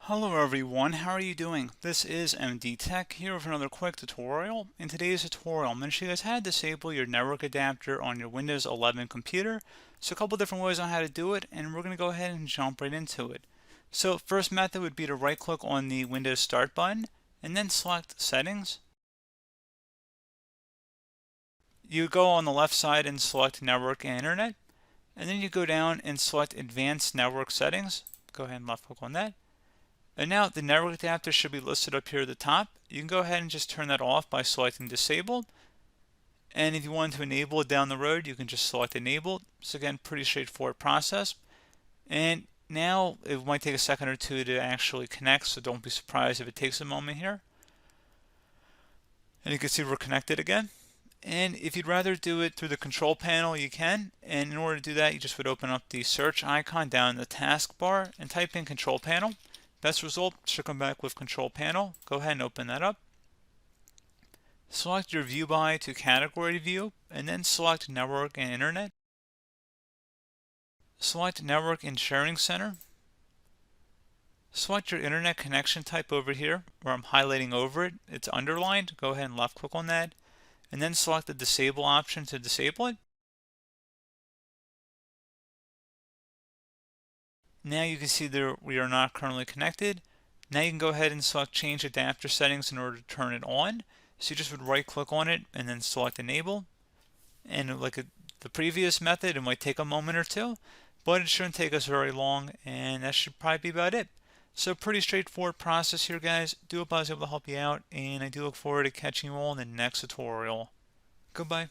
Hello everyone, how are you doing? This is MD Tech here with another quick tutorial. In today's tutorial, I'm going to show you guys how to disable your network adapter on your Windows 11 computer. So a couple different ways on how to do it, and we're going to go ahead and jump right into it. So first method would be to right click on the Windows Start button and then select Settings. You go on the left side and select Network and Internet, and then you go down and select Advanced Network Settings. Go ahead and left click on that. And now the network adapter should be listed up here at the top. You can go ahead and just turn that off by selecting Disable. And if you want to enable it down the road, you can just select Enable. So again, pretty straightforward process. And now it might take a second or two to actually connect, so don't be surprised if it takes a moment here. And you can see we're connected again. And if you'd rather do it through the control panel, you can. And in order to do that, you just would open up the search icon down in the taskbar and type in control panel. Best result should come back with control panel. Go ahead and open that up. Select your view by to category view and then select network and internet. Select network and sharing center. Select your internet connection type over here where I'm highlighting over it. It's underlined. Go ahead and left click on that and then select the disable option to disable it. Now you can see that we are not currently connected. Now you can go ahead and select change adapter settings in order to turn it on. So you just would right click on it and then select enable. And like the previous method, it might take a moment or two, but it shouldn't take us very long, and that should probably be about it. So pretty straightforward process here, guys. Do hope I was able to help you out, and I do look forward to catching you all in the next tutorial. Goodbye.